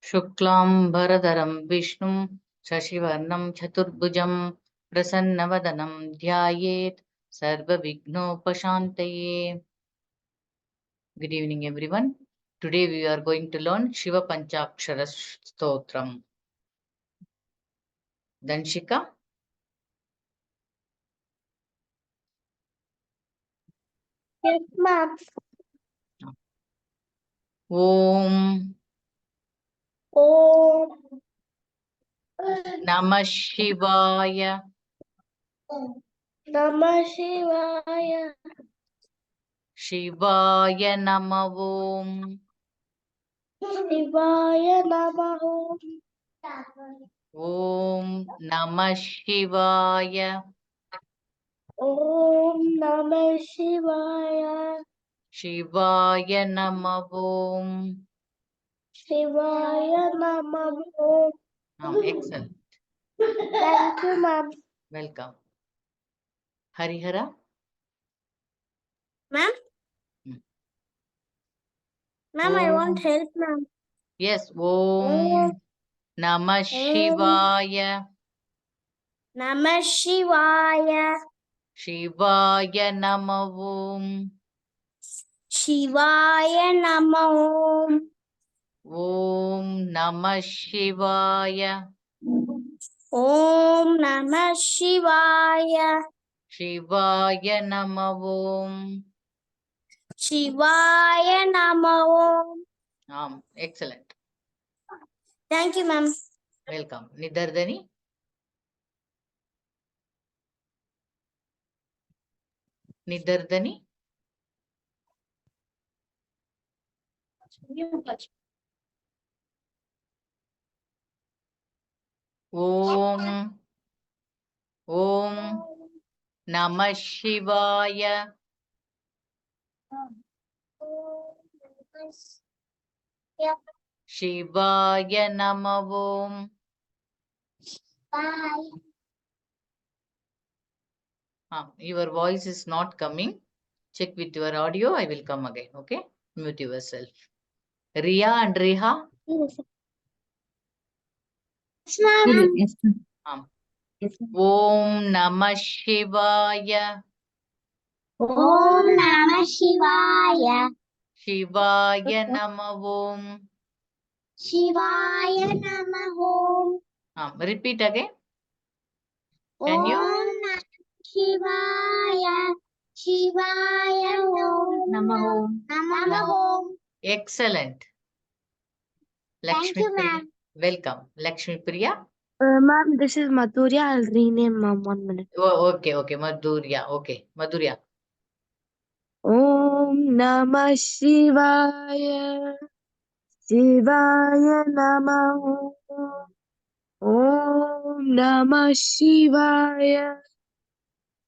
शुक्लाम्बरधरं विष्णुं शशिवर्णं चतुर्भुजं प्रसन्नवदनं ध्यायेत् सर्वविघ्नोपशान्तये. Good evening, everyone. Today we are going to learn Shiva Panchakshara Stotram. Danshika. Yes, ma'am. Om Om Namah Shivaya. Namah Shivaya. Shivaya Namah Om. Shivaya Namah. Om Namah Shivaya. Om Namah Shivaya. Shivaya Namah Om. Shivaya Namah. Excellent. Thank you, ma'am. Welcome. Harihara. Ma'am? Ma'am, I want help, ma'am. Yes. Om Namah Shivaya. Namah Shivaya. Shivaya Namah Om. Shivaya Namah. Om Namah Shivaya. Om Namah Shivaya. Shivaya Namah Om. Shivaya Namah. Excellent. Thank you, ma'am. Welcome. Nidardani. Nidardani. Om Namah Shivaya. Shivaya Namah Om. Bye. Your voice is not coming. Check with your audio. I will come again. Okay. Mute yourself. Riya and Riha. Yes, ma'am. Yes, Om Namah Shivaya. Om Namah Shivaya. Shivaya Namah Om. Shivaya Namah. Repeat again. Can you? Om Namah Shivaya. Shivaya Namah. Namah. Excellent. Thank you, ma'am. Welcome. Lakshmi Priya. Ma'am, this is Madhurya. I'll rename ma'am 1 minute. Oh, okay. Madhurya. Okay. Madhurya. Om Namah Shivaya. Shivaya Namah. Om Namah Shivaya.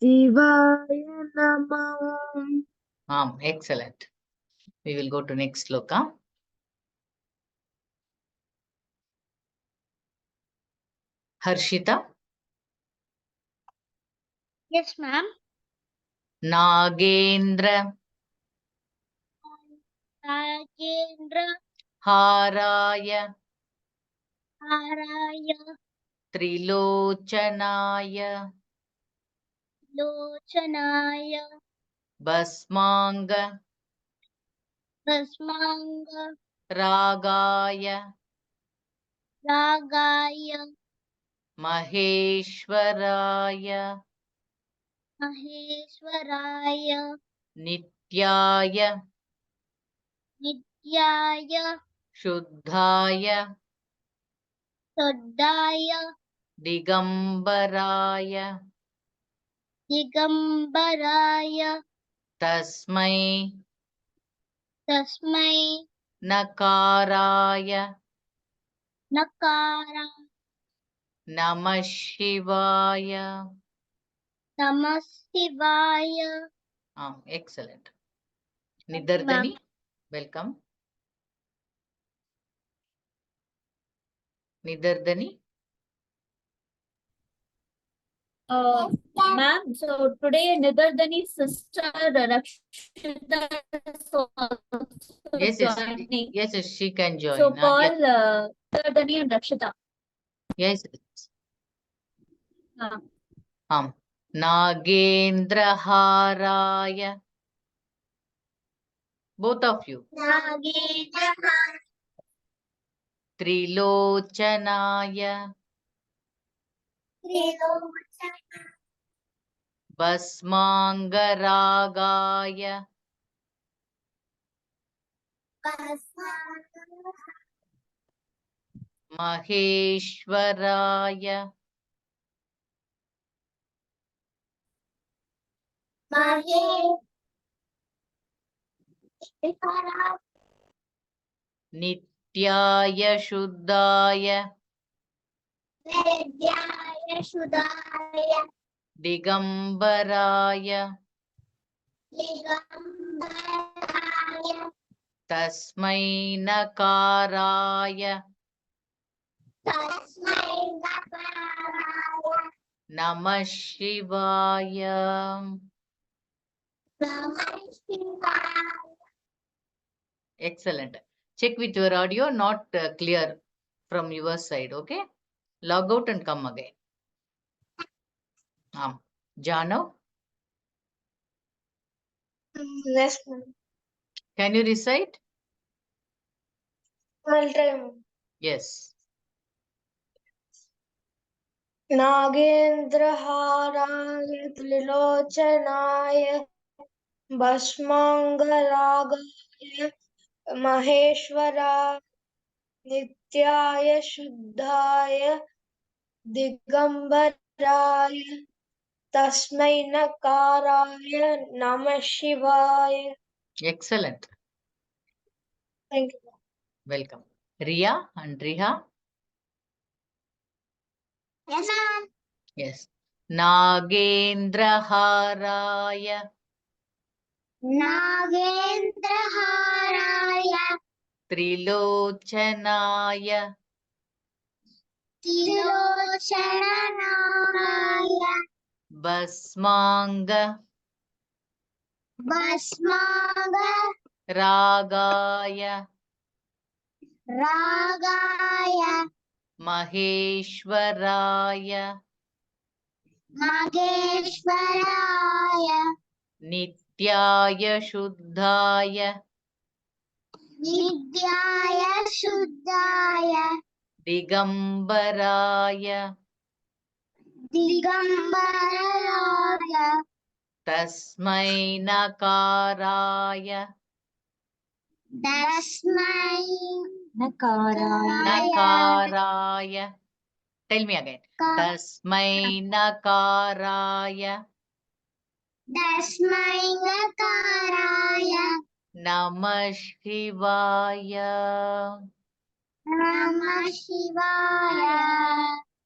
Shivaya Namah. Excellent. We will go to next sloka. Harshita. Yes, ma'am. Nagendra. Nagendra. Haraya. Haraya. Trilochanaya. Lochanaya. Basmanga. Basmanga. Ragaya. Ragaya. Maheshwaraya. Maheshwaraya. Nityaya. Nityaya. Shuddhaya. Shuddhaya. Digambaraya. Digambaraya. Tasmai. Tasmai. Nakaraya. Nakara. Namah Shivaya. Namah Shivaya. Excellent. Nidardani. Welcome. Nidardani. Ma'am, so today Nidardani's sister Rakshita is also Yes, yes. joining. Yes, yes, she can join. So Yes. call Nidardani and Rakshita. Yes. Ah. Nagendraharaya. Both of you. Trilochanaya. Basmangaragaya. Maheshwaraya. Nityaya Shuddhaya. Digambaraya. Tasmai Nakaraya. Namah Shivaya. Excellent. Check with your audio, not clear from your side. Okay. Log out and come again. Janav, Yes, ma'am. can you recite? I'll try, ma'am. Yes. Nagendraharaya Trilochanaya Bhasmangaragaya Maheshwara Nityaya Shuddhaya Digambaraya Tasmai Nakaraya Namah Shivaya. Excellent. Thank you. Welcome. Riya and Riha. Yes, ma'am. Yes. Nagendraharaya. Nagendraharaya Trilochanaya. Tilochanaya Basmanga. Basmaga Ragaya. Ragaya Maheshwaraya. Mageshwaraya Nityaya Shuddhaya. Nityaya Shuddhaya Digambaraya. Digambaraya Tasmai Nakaraya. Tasmai Nakaraya. Tell me again. Tasmai Nakaraya. Tasmai Nakaraya Namah Shivaya. Namah Shivaya.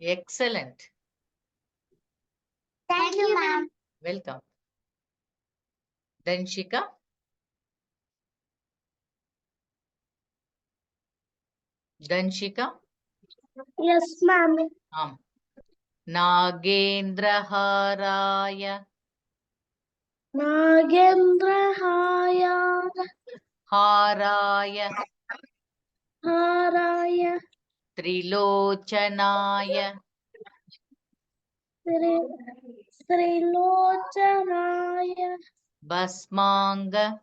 Excellent. Thank you, ma'am. Welcome. Danshika. Danshika. Yes, ma'am. Nagendraharaya. Nagendrahaya Haraya. Haraya Trilochanaya. Trilochanaya Basmanga.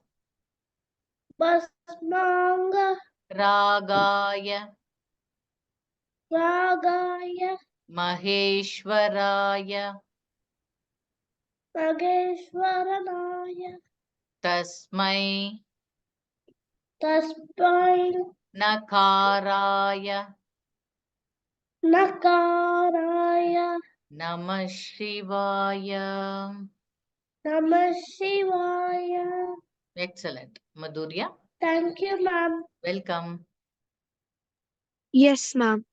Basmanga Ragaya. Ragaya Maheshwaraya. Mageshwaranaya Tasmai Tasmai Nakaraya. Nakaraya Namah Shivaya. Namah Shivaya. Excellent. Madhurya. Thank you, ma'am. Welcome. Yes, ma'am.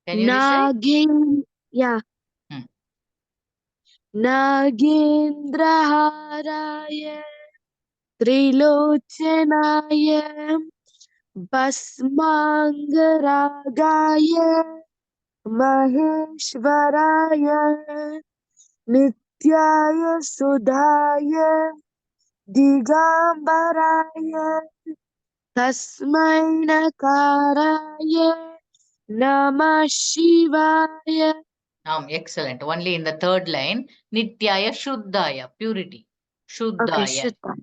Can you recite? Yeah. Nagendraharaya Trilochanaya Basmangaragaya Maheshwaraya नित्याय सुधाय दिगंबराय तस्मै नकाराय नमः शिवाय. Excellent. Only in the third line. Nityaya Shuddhaya. Purity. Okay, Shuddhaya. Shuddha.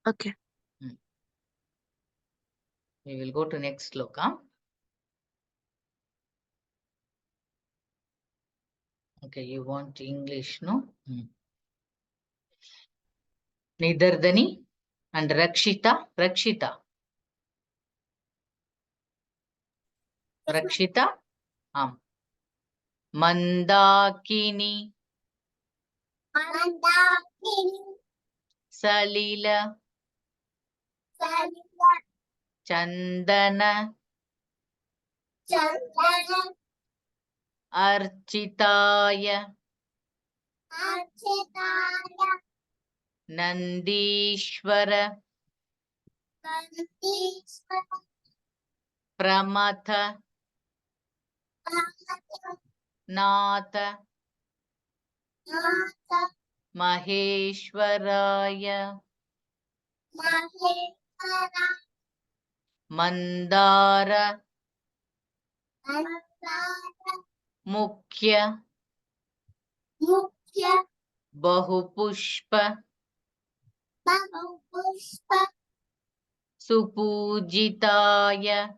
Okay. We will go to next sloka. Okay, you want English, no? Nidardani and Rakshita. Rakshita. Rakshita. Mandakini. Mandakini. Salila. Salila. Chandana. Chandana. Architaya. Architaya. Nandishvara. Nandishvara. Pramatha. Natha. Nata. Maheshwaraya. Maheshwara. Mandara. Mandara. Mukhya. Mukhya. Bahupushpa. Bahupushpa. Supujitaya.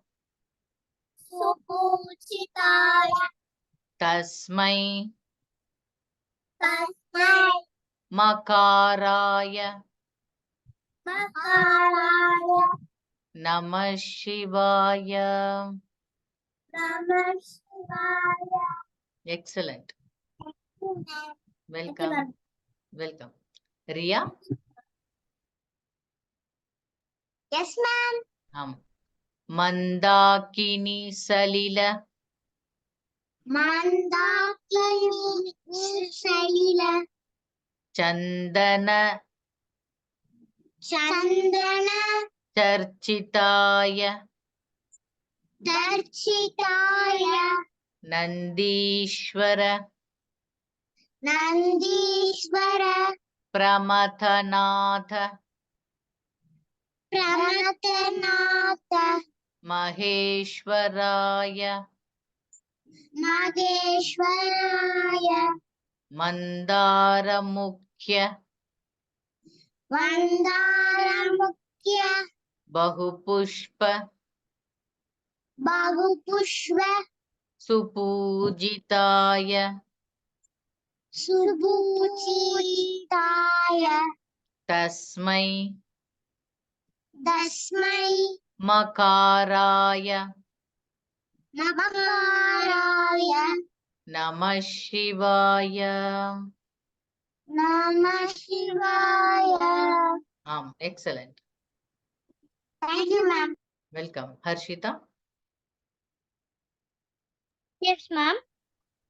Supujitaya. Tasmai. Tasmai. Makaraya. Makaraya. Namah Shivaya. Namah Shivaya. Excellent. Thank Welcome. you, Welcome. Ria? yes, ma'am. Mandakini Salila. Mandakini Salila. Chandana. Chandana. Charchitaya. Darchitaya. Nandishvara. Nandishvara. Pramathanatha. Pramatanatha. Maheshwaraya. Mageshwaraya. Mandara Mukhya. Vandaramukya. Bahupushpa. Bahupushva. Supujitaya. Subhujitaya. Tasmai. Tasmai. Makaraya. Nakaraya. Namah Shivaya. Namah Shivaya. Excellent. Thank you, ma'am. Welcome. Harshita. Yes, ma'am.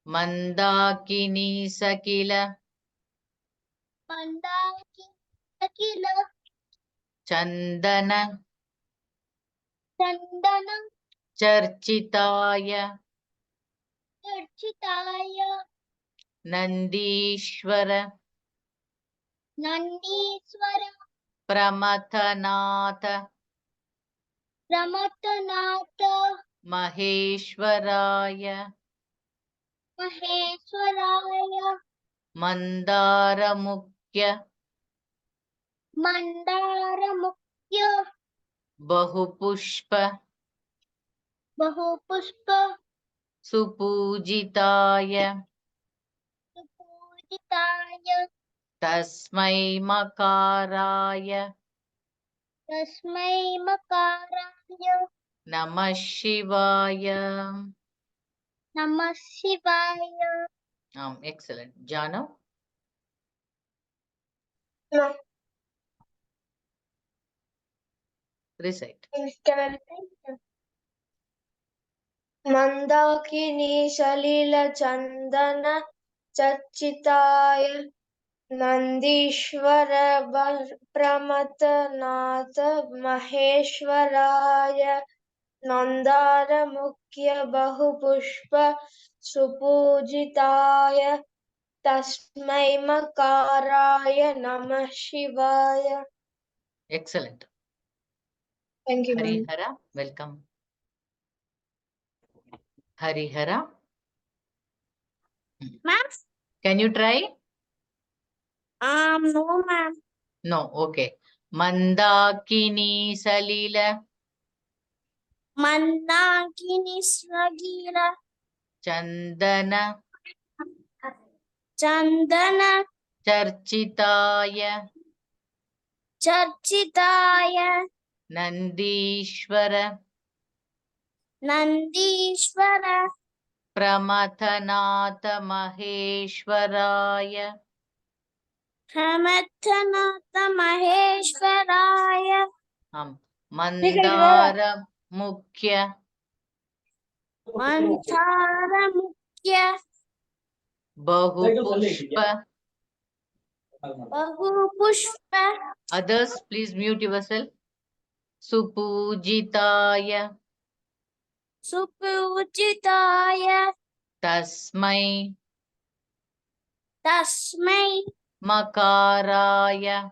Mandakini Sakila. Mandakini. Chandana. Chandana. Charchitaya. Darchitaya. Nandishvara. Nandishvara. Pramathanatha. Pramatanatha. Maheshwaraya. Maheshwaraya. Mandara Mukhya. Mandaramukya. Bahupushpa. Bahupushpa. Supujitaya. Supujitaya. Tasmai Makaraya. Tasmai Makaraya. Namah Shivaya. Namah Shivaya. Excellent. Jano? Recite. Mandakini Salila Chandana Chachitaya Nandishvara Pramatanatha Maheshwaraya Nandara Mukhya Bahupushpa Supujitaya तस्मै मकाराय नमः शिवाय. Excellent. Thank you, ma'am. Harihara, welcome. Harihara, Ma'am? can you try? No, ma'am. No, okay. Mandakini Salila, Mandakini Swagila Chandana, Chandana Charchitaya, Charchitaya Nandishvara, Nandishvara Pramathanatha Maheshwaraya, Pramathanatha Maheshwaraya Mandara Mukhya, Mantara Mukhya Bahupushpa. Bahu Pushpa Others, please mute yourself. Supujitaya, Supujitaya Tasmai, Tasmai Makaraya,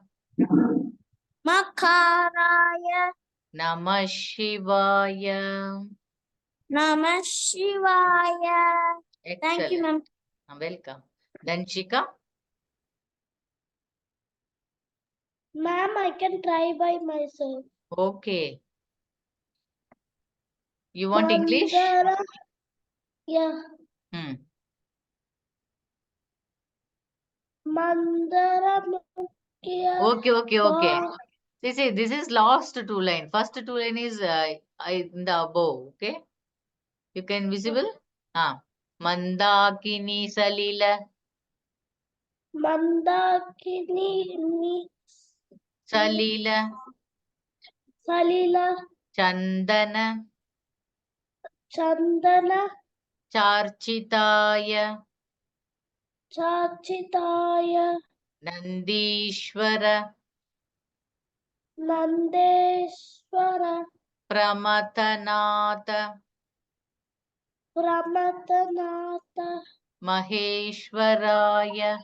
Makaraya Namah Shivaya. Namah Shivaya. Thank you, Excellent. ma'am. Welcome. Danshika, Ma'am, I can try by myself. okay. You want English? Mandara. Yeah. Mandara Mukhya. Okay. See, this is last two line. First two line is in the above, okay? You can visible? Mandakini Salila, Mandakini Salila, Salila Chandana, Chandana Charchitaya, Chachitaya Nandishvara, Nandeshwara Pramathanatha Pramatanatha Maheshwaraya,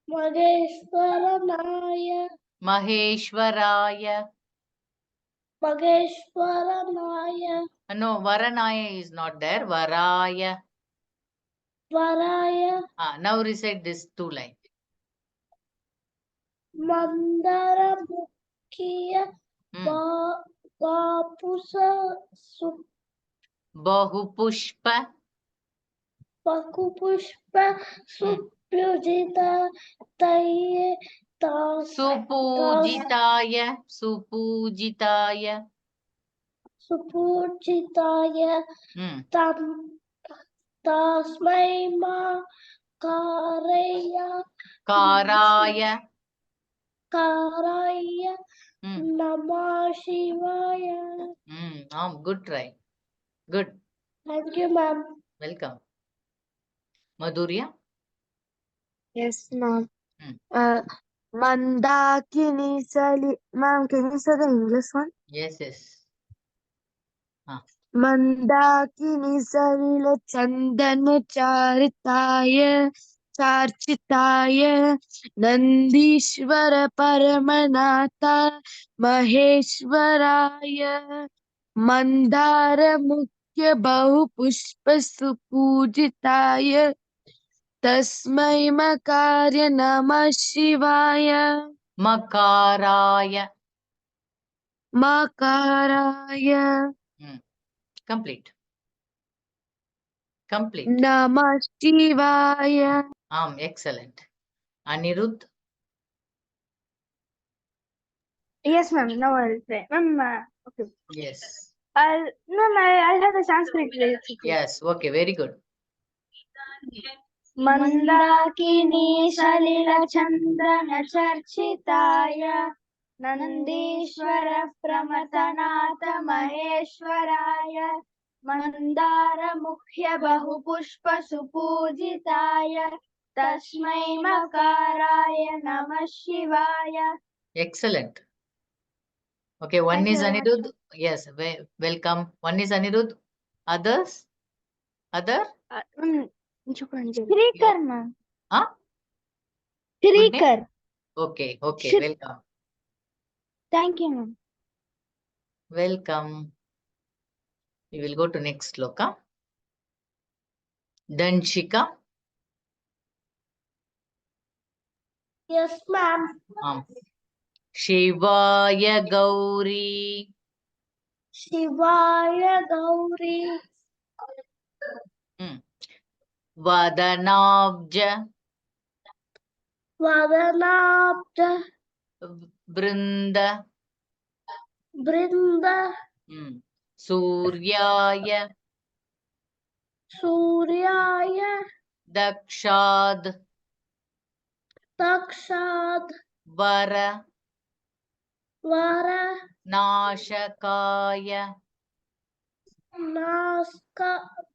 Mageshwaranaya Maheshwaraya. Mageshwaranaya No, Varanaya is not there. Varaya. Varaya Now recite this two line. Mandara Mukhya Vapusa Bahupushpa, Pakupushpa Supyujita Taye Supujitaya, Supujitaya. Supujitaya Tam Tasmai Karaya. Karaya Namah Shivaya. Good try. Good. Thank you, ma'am. Welcome. Madhurya? Yes, ma'am. Mandakini Sali. Ma'am, can you say the English one? Yes. Mandakini Salila Chandana Charchitaya Nandishvara Paramanatha Maheshwaraya Mandara Mukhya Bahu Pushpa Supujitaya Tasmai Makarya Namah Shivaya. Makaraya. Complete. Namah Shivaya. Excellent. Anirudh? Yes, ma'am. Now I'll say. Ma'am, okay. Yes. I'll have the Sanskrit lyrics. Yes, okay, very good. Mandakini Salila Chandana Charchitaya Nandishvara Pramathanatha Maheshwaraya Mandara Mukhya Bahu Pushpa Supujitaya Tasmai Makaraya Namah Shivaya. Excellent. Okay, one is Anirudh. Yes, welcome. One is Anirudh. Others? Other? Srikarna. Ah? Good name? Shrikar. Okay, okay. Shri- Welcome. Thank you, ma'am. Welcome. We will go to next sloka. Danshika. Yes, ma'am. Shivaya Gauri. Shivaya Gauri. Vadanabja. Vadanabda. Brinda. Brinda. Suryaya. Suryaya. Dakshad. Takshad. Vara. Vara. Nashakaya.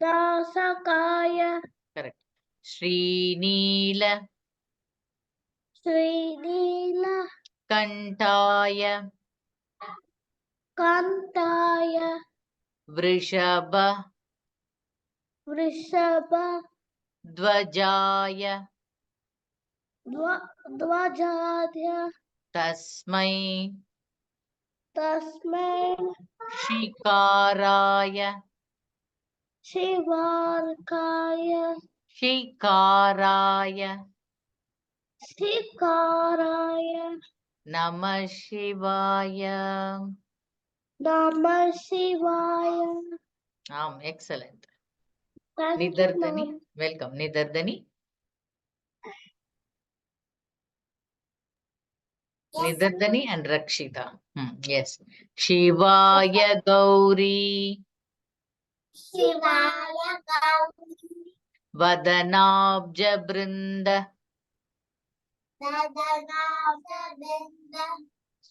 Nasakaya. Correct. Srinila. Srinila. Kantaya. Kantaya. Vrishabha. Vrishabha. Dvajaya. Dvajadya. Tasmai. Tasmai. Shikaraya. Shivarkaya. Shikaraya. Shikaraya. Namah Shivaya. Namah Shivaya. Excellent. Thank you, Nidardani. ma'am. Welcome. Nidardani. Nidardani and Rakshita. Yes. Shivaya Gauri. Shivaya Gauri. Vadanabja Brinda. Vadanabja Brinda.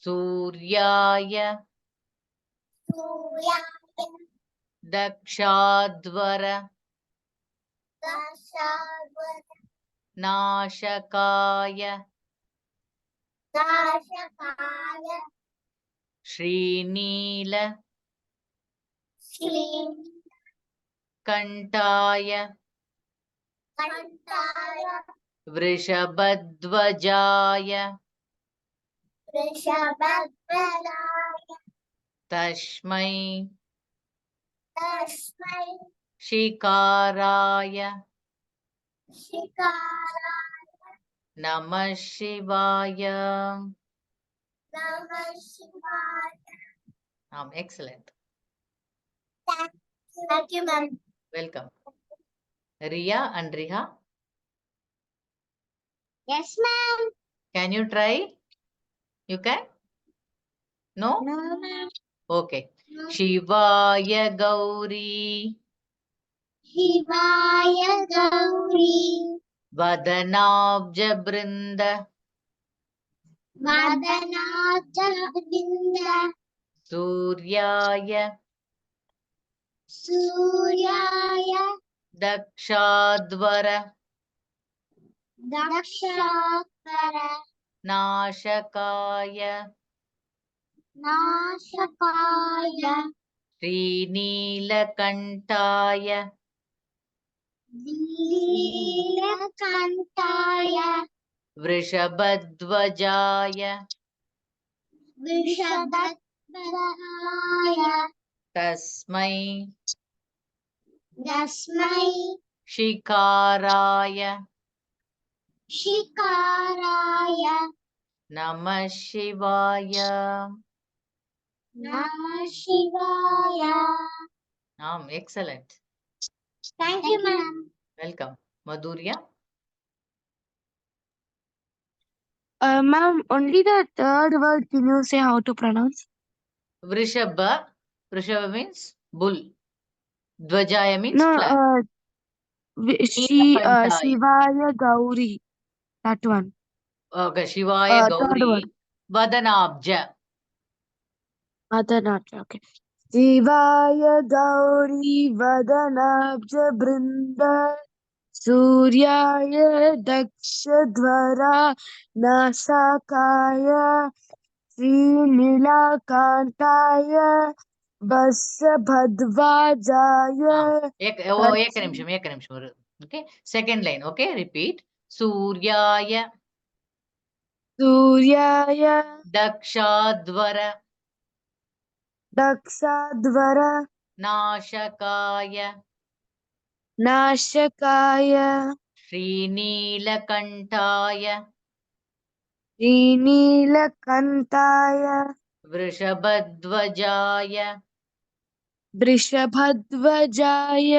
Suryaya. Suryaya. Dakshadvara. Dashadvara. Nashakaya. Dashakaya. Srinila. Shri. Kantaya. Kantaya. Vrishabhadvajaya. Vrishabhadvajaya. Tashmai. Tasmai. Shikaraya. Shikaraya. Namah Shivaya. Namah Shivaya. Excellent. Thank you, ma'am. Welcome. Riya and Riha. Yes, ma'am. Can you try? You can? No? No, ma'am. Okay. Shivaya Gauri. Shivaya Gauri. Vadanabja Brinda. Vadanabja Brinda. Suryaya. Suryaya. Dakshadvara. Dakshadvara. Nashakaya. Nashakaya. Srinilakantaya. Nilakantaya. Vrishabhadvajaya. Vrishabhadvajaya. Tasmai. Tasmai. Shikaraya. Shikaraya. Namah Shivaya. Namah Shivaya. Excellent. Thank you, ma'am. Welcome. Madhurya. Ma'am, only the third word, can you say how to pronounce? Vrishabha. Vrishabha means bull. Dvajaya means No, flag. Neelakantaya. Shivaya Gauri. That one. Okay. Shivaya Third Gauri. one. Vadanabja. Other not, okay. Shivaya Gauri Vadanabja Brinda Suryaya Dakshadvara Nasakaya Srinilakantaya Vasabhadvajaya Ek nimisham. Okay. Second line. Okay. Repeat. Suryaya. सूर्याय Dakshadvara. दक्षाध्वर Nashakaya. नाशकाय Srinilakantaya. श्रीनीलकण्ठाय Vrishabhadvajaya. वृषभध्वजाय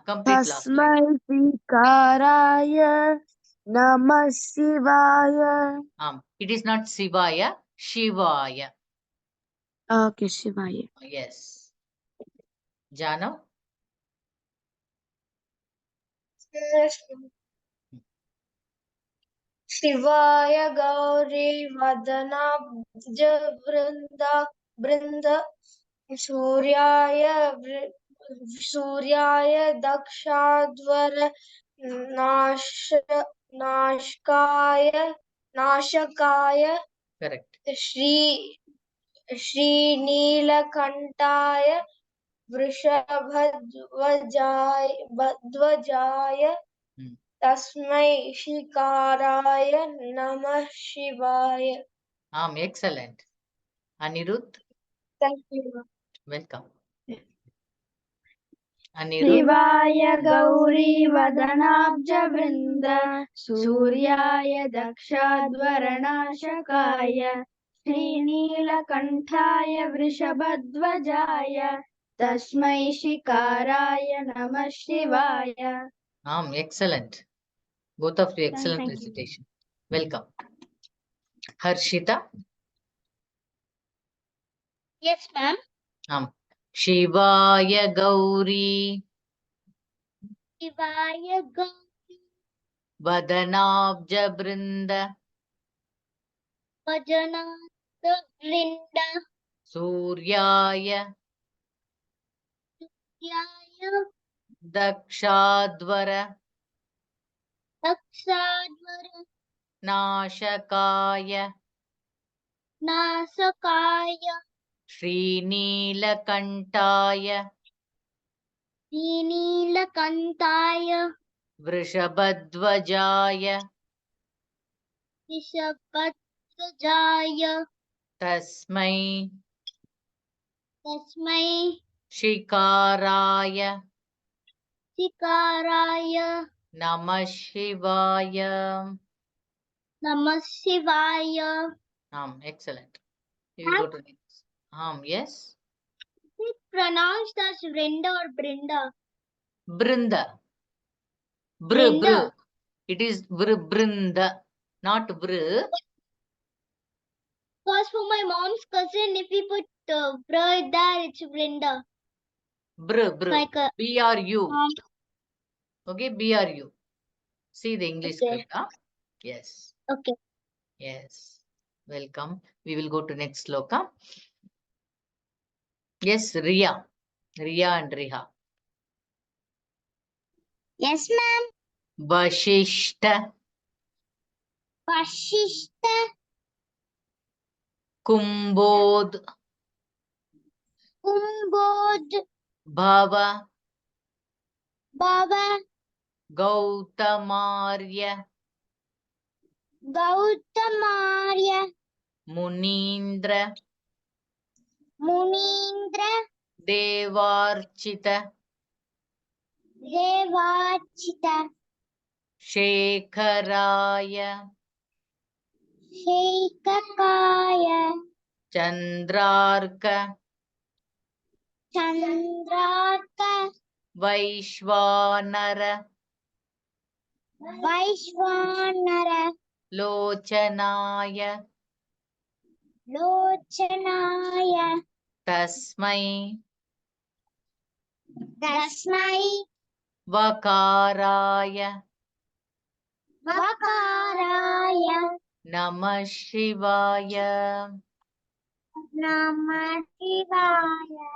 Complete last line. तस्मै श्रीकाराय नमः शिवाय. It is not Sivaya, Shivaya. Okay, शिवाय. Yes. Jano? शिवाय गौरी वदनाब्ज बृंद सूर्याय दक्षाध्वर नाशकाय Correct. श्रीनीलकण्ठाय वृषभध्वजाय तस्मै शिकाराय नमः शिवाय. Excellent. Anirudh, Thank you. welcome. Anirudh. शिवाय गौरी वदनाब्ज वृंद सूर्याय दक्षाध्वरनाशकाय श्रीनीलकण्ठाय वृषभध्वजाय तस्मै शिकाराय नमः शिवाय. Excellent. Both of you excellent Thank you. recitation. Welcome. Harshita. Yes, ma'am. Shivaya Gauri शिवाय गौरी Vadanabja Brinda वदनाब्ज वृंद Suryaya सूर्याय Dakshadvara दक्षाध्वर Nashakaya नाशकाय Srinilakantaya नीलकण्ठाय Vrishabhadvajaya ऋषभध्वजाय Tasmai तस्मै Shikaraya शिकाराय Namah Shivaya. नमः शिवाय. Excellent. We will go to next. Yes. Is it pronounced as Vrinda or Brinda? Brinda. Br. Brinda. It is Brinda, not Br. Because for my mom's cousin, if we put br there, it's Brinda. Br. Like a BRU. Okay, BRU. See the English Okay. script. Yes. Okay. Yes. Welcome. We will go to next sloka. Yes, Riya. Riya and Riha. Yes, ma'am. Vashishta. Vashishta. Kumbodh. Kumbodh. Bhava. Baba. Gautamarya. Gautamarya. Munindra. Munindra. Devarchita. Devachita. Shekharaya. Shekakaya. Chandrarka. Chandraka. Vaishvanara. Vaishvanara. Lochanaya. Lochanaya. Tasmai. Tasmai. Vakaraya. Vakaraya. Namah Shivaya. Namah Shivaya.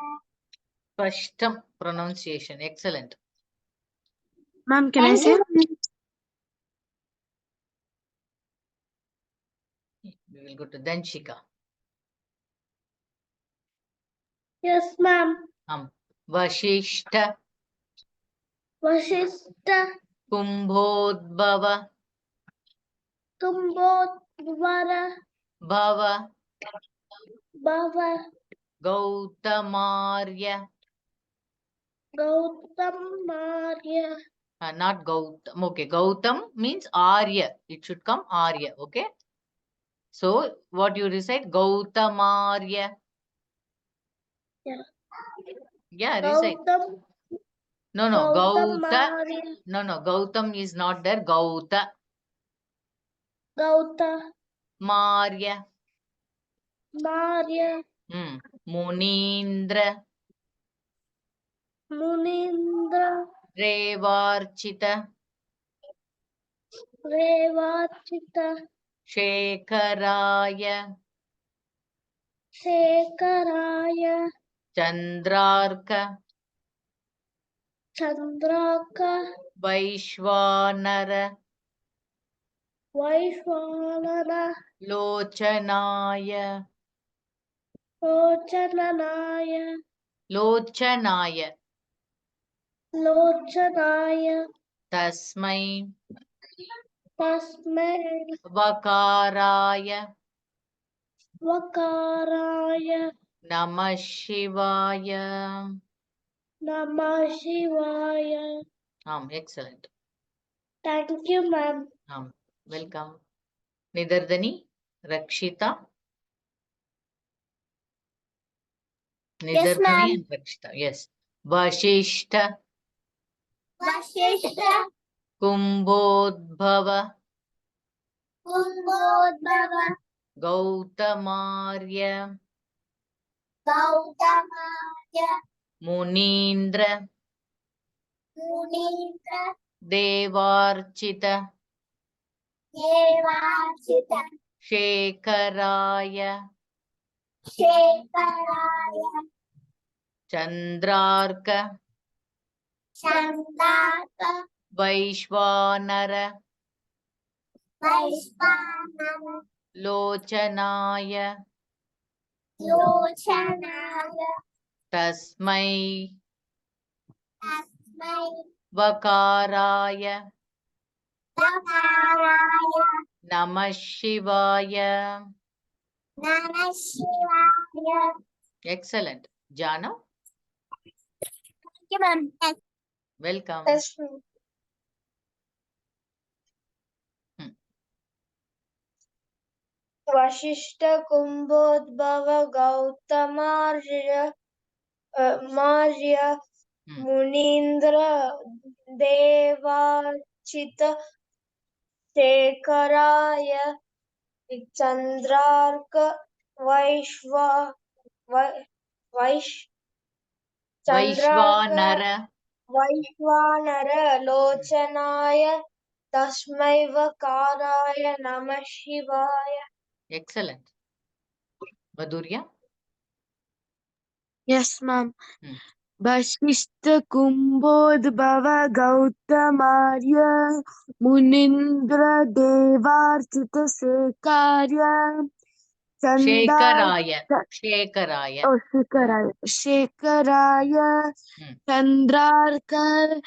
Spashtam pronunciation. Excellent. Ma'am, can I Thank say? We will go to Danshika. Yes, ma'am. Vashishta. Vashishta. Kumbhodbhava. Kumbodvara Bhava Bhava Gautamarya. Gautamarya Not Gautam. Okay, Gautam means Arya. It should come Arya. Okay. So what you recite? Gautamarya. Yeah. Yeah, recite. Gautam No, no, Gauta. Gautamarya No, no, Gautam is not there. Gauta Gauta Marya. Marya Munindra Munindra Revarchita Revachita Shekaraya Shekaraya Chandrarka Chandraka Vaishwanara Vaishwanara Lochanaya Lochananaya Lochanaya Lochanaya Tasmai Tasmai Vakaraya Vakaraya Namah Shivaya. Namah Shivaya. Excellent. Thank you, ma'am. Welcome. Nidardani Rakshita. Yes, Nidardani ma'am. and Rakshita. Yes. Vashishta Vashishta Kumbodbhava Kumbodhava Gautamarya Gautamarya Munindra Munindra Devarchita Devachita Shekaraya Shekaraya Chandrarka Chandaka Vaishwanara Vaishvanara Lochanaya Lochanaya Tasmai Tasmai Vakaraya Vakaraya Namah Shivaya. Namah Shivaya. Excellent. Jana, Thank you, ma'am. welcome. Vashishta Kumbodbhava Gautamarya Marya Munindra Devachita Shekaraya Chandrarka Chandrarka Vaishwanara. Vaishwanara Lochanaya Tasmai Vakaraya Namah Shivaya. Excellent. Madhurya. Yes, ma'am. Hmm. Vashishta Kumbodbhava Gautamarya Munindra Devarchita Sekarya Shekaraya. Shekaraya. Oh, Shekaraya. Shekaraya Chandrarka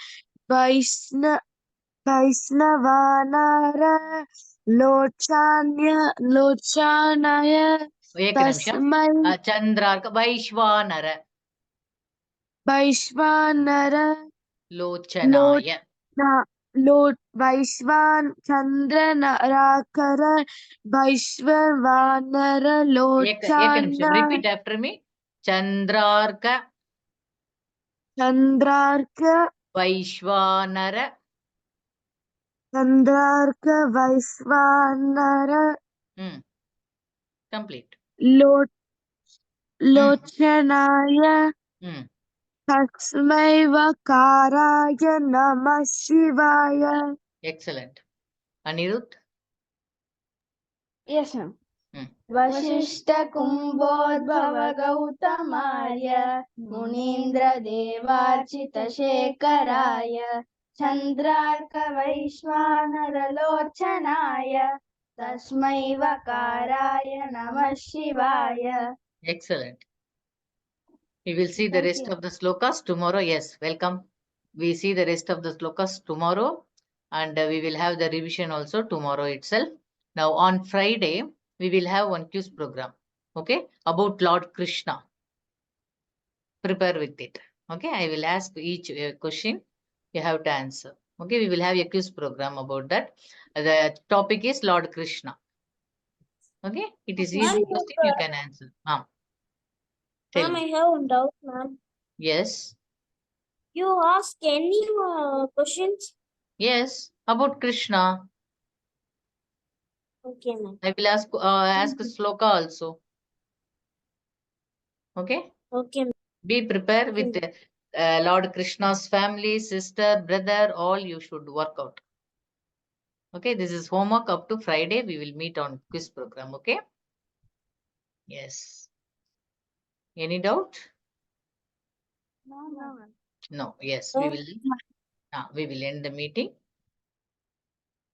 Vaishnavanara Lochanaya Ek nimsham. Tasmai Chandrarka Vaishwanara Vaishvanara Lochanaya. Vaishvan Chandra Narakara Vaishvanara Ek nimsham. Lochana Repeat after me. Chandrarka Chandrarka Vaishwanara Vaishvanara Complete. Lochanaya Tasmai Vakaraya Namah Shivaya. Excellent. Anirudh. Yes, ma'am. Hmm. Vashishta Kumbodbhava Gautamarya Munindra Devachita Shekaraya Chandrarka Vaishwanara Lochanaya Tasmai Vakaraya Namah Shivaya. Excellent. We will see the Thank rest you. of the slokas tomorrow. Yes, welcome. We see the rest of the slokas tomorrow, and we will have the revision also tomorrow itself. Now on Friday, we will have one quiz program. Okay, about Lord Krishna. Prepare with it. Okay, I will ask each question. You have to answer. Okay, we will have a quiz program about that. The topic is Lord Krishna. Okay, it is easy Ma'am, question. You can answer. Tell Ma'am, me. I have one doubt, ma'am. Yes. You ask any questions? Yes. About Krishna. Okay, ma'am. I will ask Sloka also. Okay. Okay, ma'am. Be prepared with Lord Krishna's family, sister, brother, all you should work out. Okay, this is homework up to Friday. We will meet on quiz program. Okay. Yes. Any doubt? No, ma'am. No. Yes, we will end the meeting.